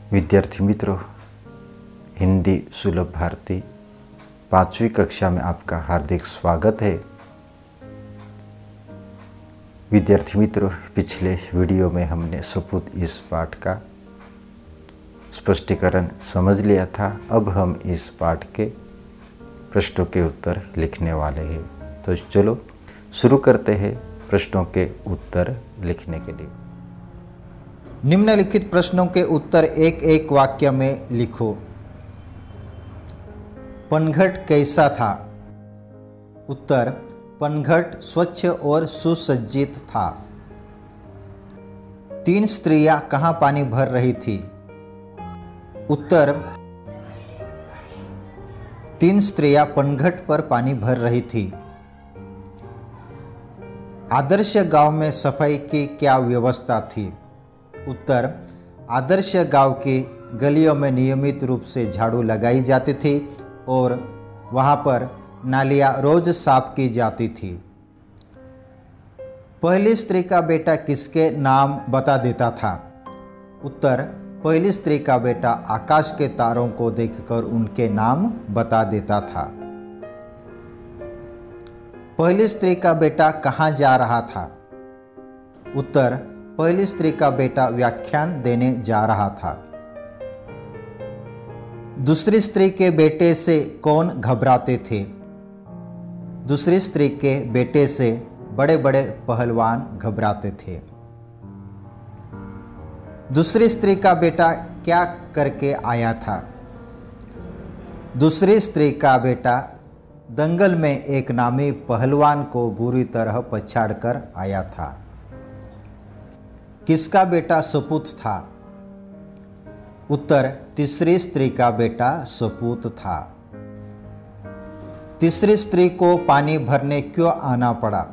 विद्यार्थी मित्रों, हिंदी सुलभ भारती 5वीं कक्षा में आपका हार्दिक स्वागत है। विद्यार्थी मित्रों, पिछले वीडियो में हमने सपूत इस पाठ का स्पष्टीकरण समझ लिया था। अब हम इस पाठ के प्रश्नों के उत्तर लिखने वाले हैं। तो चलो शुरू करते हैं प्रश्नों के उत्तर लिखने के लिए। निम्नलिखित प्रश्नों के उत्तर एक एक वाक्य में लिखो। पनघट कैसा था? उत्तर, पनघट स्वच्छ और सुसज्जित था। 3 स्त्रियां कहां पानी भर रही थी? उत्तर, 3 स्त्रियां पनघट पर पानी भर रही थी। आदर्श गांव में सफाई की क्या व्यवस्था थी? उत्तर, आदर्श गांव की गलियों में नियमित रूप से झाड़ू लगाई जाती थी और वहां पर नालियां रोज साफ की जाती थी। पहली स्त्री का बेटा किसके नाम बता देता था? उत्तर, पहली स्त्री का बेटा आकाश के तारों को देखकर उनके नाम बता देता था। पहली स्त्री का बेटा कहाँ जा रहा था? उत्तर, पहली स्त्री का बेटा व्याख्यान देने जा रहा था। दूसरी स्त्री के बेटे से कौन घबराते थे? दूसरी स्त्री के बेटे से बड़े बड़े पहलवान घबराते थे। दूसरी स्त्री का बेटा क्या करके आया था? दूसरी स्त्री का बेटा दंगल में एक नामी पहलवान को बुरी तरह पछाड़कर आया था। किसका बेटा सपूत था? उत्तर, तीसरी स्त्री का बेटा सपूत था। तीसरी स्त्री को पानी भरने क्यों आना पड़ा?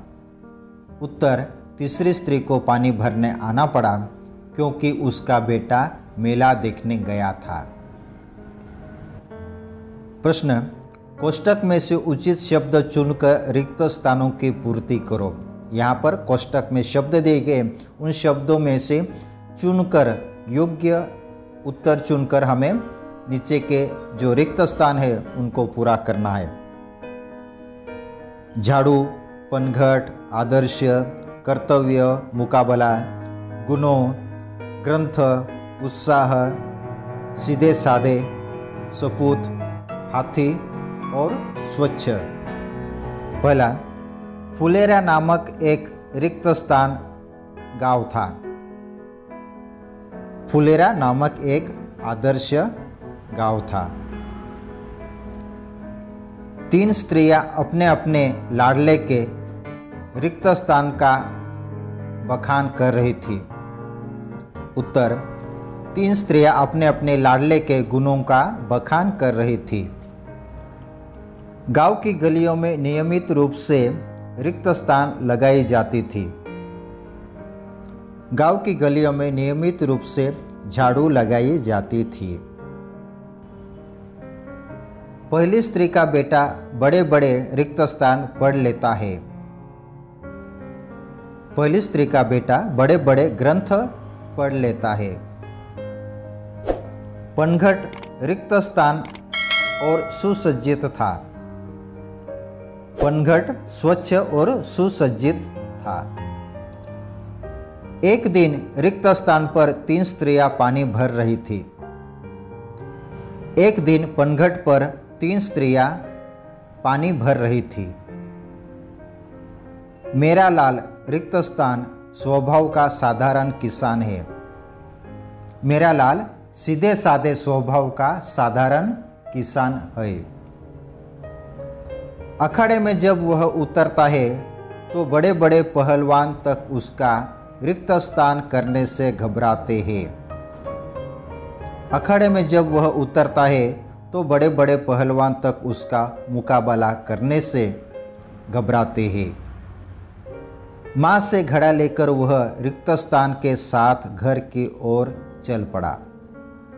उत्तर, तीसरी स्त्री को पानी भरने आना पड़ा क्योंकि उसका बेटा मेला देखने गया था। प्रश्न, कोष्टक में से उचित शब्द चुनकर रिक्त स्थानों की पूर्ति करो। यहाँ पर कोष्टक में शब्द दिए गए, उन शब्दों में से चुनकर योग्य उत्तर चुनकर हमें नीचे के जो रिक्त स्थान है उनको पूरा करना है। झाड़ू, पनघट, आदर्श, कर्तव्य, मुकाबला, गुणों, ग्रंथ, उत्साह, सीधे साधे, सपूत, हाथी और स्वच्छ। पहला, फुलेरा नामक एक रिक्त स्थान गांव था। फुलेरा नामक एक आदर्श गांव था। 3 स्त्रियां अपने अपने लाडले के रिक्त स्थान का बखान कर रही थी। उत्तर, 3 स्त्रियां अपने अपने लाडले के गुणों का बखान कर रही थी। गांव की गलियों में नियमित रूप से रिक्त स्थान लगाई जाती थी। गांव की गलियों में नियमित रूप से झाड़ू लगाई जाती थी। पहली स्त्री का बेटा बड़े बड़े रिक्त स्थान पढ़ लेता है। पहली स्त्री का बेटा बड़े बड़े ग्रंथ पढ़ लेता है। पनघट रिक्त स्थान और सुसज्जित था। पनघट स्वच्छ और सुसज्जित था। एक दिन रिक्त स्थान पर 3 स्त्रियां पानी भर रही थी। एक दिन पनघट पर 3 स्त्रियां पानी भर रही थी। मेरा लाल रिक्त स्थान स्वभाव का साधारण किसान है। मेरा लाल सीधे साधे स्वभाव का साधारण किसान है। अखाड़े में जब वह उतरता है तो बड़े बड़े पहलवान तक उसका रिक्त स्थान करने से घबराते हैं। अखाड़े में जब वह उतरता है तो बड़े बड़े पहलवान तक उसका मुकाबला करने से घबराते हैं। माँ से घड़ा लेकर वह रिक्त स्थान के साथ घर की ओर चल पड़ा।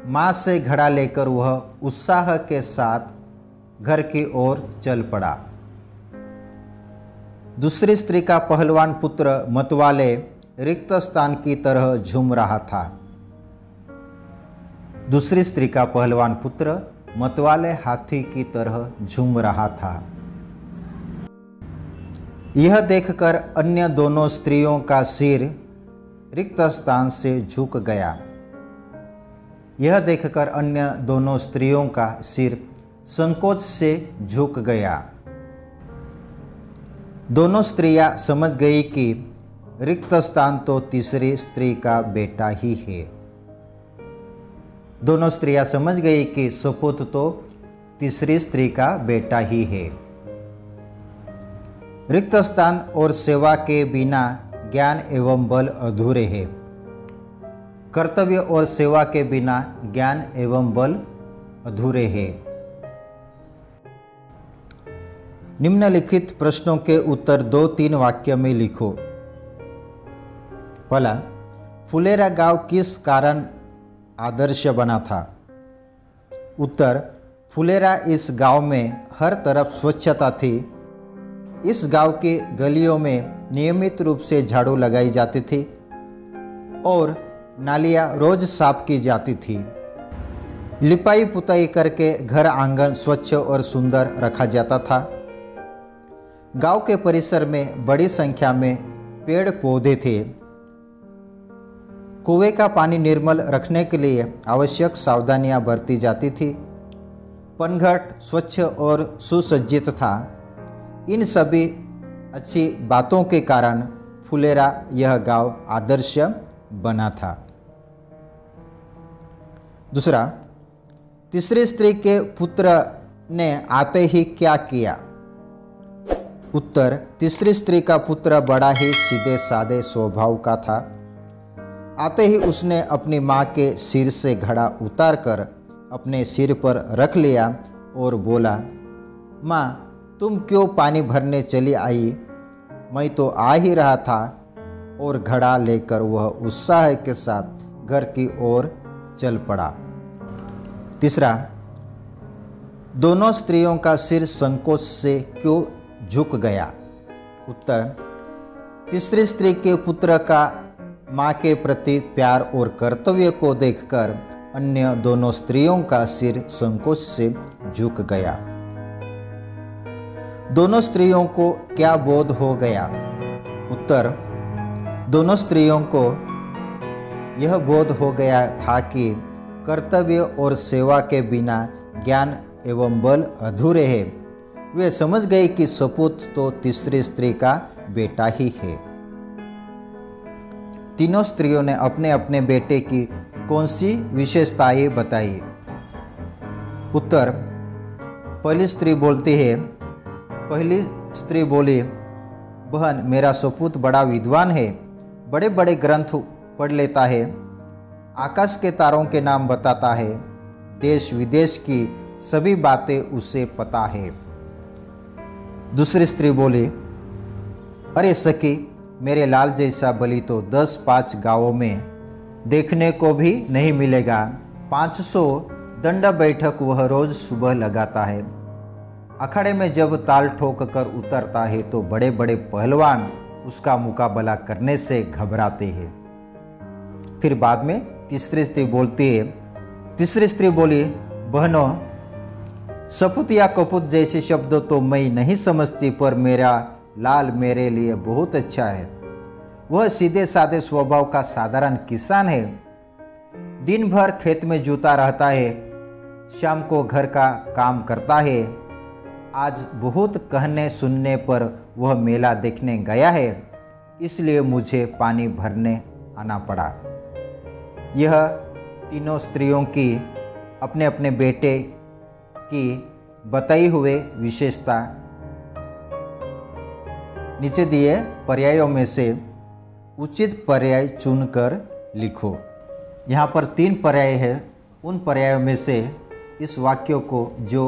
माँ से घड़ा लेकर वह उत्साह के साथ घर की ओर चल पड़ा। दूसरी स्त्री का पहलवान पुत्र मतवाले रिक्त स्थान की तरह झूम रहा था। दूसरी स्त्री का पहलवान पुत्र मतवाले हाथी की तरह झूम रहा था। यह देखकर अन्य दोनों स्त्रियों का सिर रिक्त स्थान से झुक गया। यह देखकर अन्य दोनों स्त्रियों का सिर संकोच से झुक गया। दोनों स्त्रियां समझ गई कि रिक्त स्थान तो तीसरी स्त्री का बेटा ही है। दोनों स्त्रियां समझ गई कि सपूत तो तीसरी स्त्री का बेटा ही है। रिक्त स्थान और सेवा के बिना ज्ञान एवं बल अधूरे हैं। कर्तव्य और सेवा के बिना ज्ञान एवं बल अधूरे हैं। निम्नलिखित प्रश्नों के उत्तर 2-3 वाक्य में लिखो। पहला, फुलेरा गांव किस कारण आदर्श बना था? उत्तर, फुलेरा इस गांव में हर तरफ स्वच्छता थी। इस गांव की गलियों में नियमित रूप से झाड़ू लगाई जाती थी और नालियां रोज साफ की जाती थी। लिपाई पुताई करके घर आंगन स्वच्छ और सुंदर रखा जाता था। गांव के परिसर में बड़ी संख्या में पेड़ पौधे थे। कुएं का पानी निर्मल रखने के लिए आवश्यक सावधानियां बरती जाती थी। पनघट स्वच्छ और सुसज्जित था। इन सभी अच्छी बातों के कारण फुलेरा यह गांव आदर्श बना था। दूसरा, तीसरी स्त्री के पुत्र ने आते ही क्या किया? उत्तर, तीसरी स्त्री का पुत्र बड़ा ही सीधे साधे स्वभाव का था। आते ही उसने अपनी माँ के सिर से घड़ा उतारकर अपने सिर पर रख लिया और बोला, माँ, तुम क्यों पानी भरने चली आई? मैं तो आ ही रहा था। और घड़ा लेकर वह उत्साह के साथ घर की ओर चल पड़ा। तीसरा, दोनों स्त्रियों का सिर संकोच से क्यों झुक गया? उत्तर, तीसरी स्त्री के पुत्र का माँ के प्रति प्यार और कर्तव्य को देखकर अन्य दोनों स्त्रियों का सिर संकोच से झुक गया। दोनों स्त्रियों को क्या बोध हो गया? उत्तर, दोनों स्त्रियों को यह बोध हो गया था कि कर्तव्य और सेवा के बिना ज्ञान एवं बल अधूरे हैं। वे समझ गए कि सपूत तो तीसरी स्त्री का बेटा ही है। तीनों स्त्रियों ने अपने अपने बेटे की कौन सी विशेषताएं बताई? उत्तर, पहली स्त्री बोली, बहन, मेरा सपूत बड़ा विद्वान है, बड़े बड़े ग्रंथ पढ़ लेता है, आकाश के तारों के नाम बताता है, देश विदेश की सभी बातें उसे पता है। दूसरी स्त्री बोली, अरे सखी, मेरे लाल जैसा बलि तो 10-5 गांवों में देखने को भी नहीं मिलेगा। 500 दंड बैठक वह रोज सुबह लगाता है। अखाड़े में जब ताल ठोक कर उतरता है तो बड़े बड़े पहलवान उसका मुकाबला करने से घबराते हैं। फिर बाद में तीसरी स्त्री बोली, बहनों, सपूत या कपूत जैसे शब्द तो मैं नहीं समझती, पर मेरा लाल मेरे लिए बहुत अच्छा है। वह सीधे साधे स्वभाव का साधारण किसान है। दिन भर खेत में जुता रहता है, शाम को घर का काम करता है। आज बहुत कहने सुनने पर वह मेला देखने गया है, इसलिए मुझे पानी भरने आना पड़ा। यह तीनों स्त्रियों की अपने अपने बेटे की बताई हुए विशेषता नीचे दिए पर्यायों में से उचित पर्याय चुनकर लिखो। यहाँ पर 3 पर्याय है। उन पर्यायों में से इस वाक्य को जो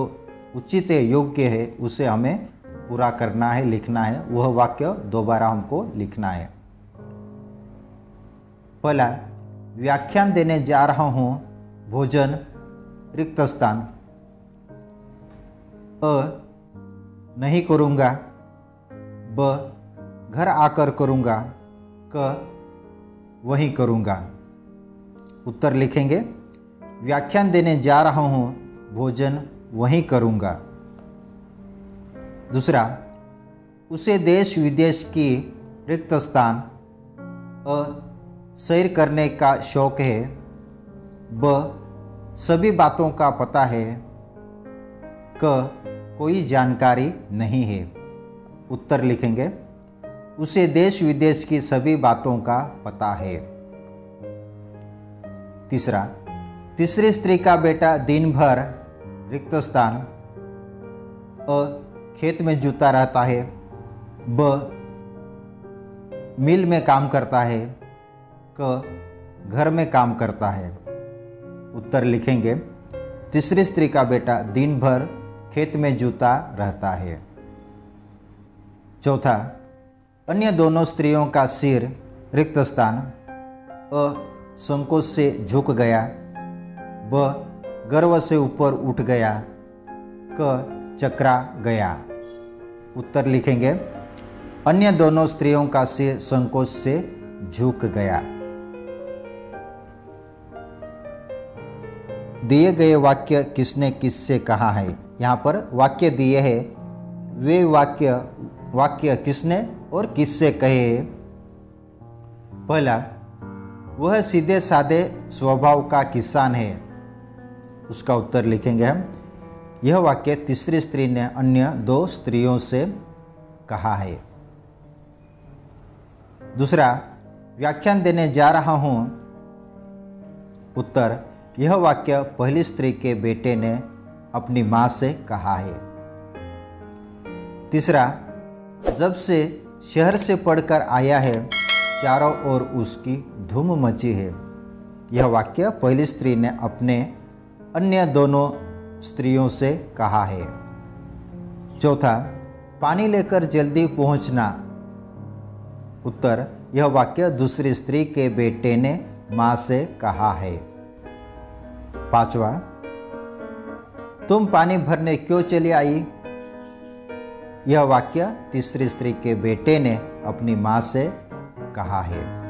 उचित है, योग्य है, उसे हमें पूरा करना है, लिखना है। वह वाक्य दोबारा हमको लिखना है। पहला, व्याख्यान देने जा रहा हूँ, भोजन रिक्त स्थान। अ, नहीं करूँगा। ब, घर आकर करूँगा। क, वहीं करूँगा। उत्तर लिखेंगे। व्याख्यान देने जा रहा हूँ, भोजन वहीं करूँगा। दूसरा, उसे देश विदेश की रिक्त स्थान सैर करने का शौक है। ब, सभी बातों का पता है। क, कोई जानकारी नहीं है। उत्तर लिखेंगे, उसे देश विदेश की सभी बातों का पता है। तीसरा, तीसरी स्त्री का बेटा दिन भर रिक्त स्थान खेत में जुता रहता है। ब, मिल में काम करता है। क, घर में काम करता है। उत्तर लिखेंगे, तीसरी स्त्री का बेटा दिन भर खेत में जुता रहता है। चौथा, अन्य दोनों स्त्रियों का सिर रिक्त स्थान संकोच से झुक गया। ब, गर्व से ऊपर उठ गया। क, चकरा गया। उत्तर लिखेंगे, अन्य दोनों स्त्रियों का सिर संकोच से झुक गया। दिए गए वाक्य किसने किससे कहा है? यहाँ पर वाक्य दिए हैं, वे वाक्य किसने और किससे कहे? पहला, वह सीधे साधे स्वभाव का किसान है। उसका उत्तर लिखेंगे हम, यह वाक्य तीसरी स्त्री ने अन्य दो स्त्रियों से कहा है। दूसरा, व्याख्यान देने जा रहा हूँ। उत्तर, यह वाक्य पहली स्त्री के बेटे ने अपनी माँ से कहा है। तीसरा, जब से शहर से पढ़कर आया है, चारों ओर उसकी धूम मची है। यह वाक्य पहली स्त्री ने अपने अन्य दोनों स्त्रियों से कहा है। चौथा, पानी लेकर जल्दी पहुंचना। उत्तर, यह वाक्य दूसरी स्त्री के बेटे ने माँ से कहा है। पांचवा, तुम पानी भरने क्यों चली आई? यह वाक्य तीसरी स्त्री के बेटे ने अपनी माँ से कहा है।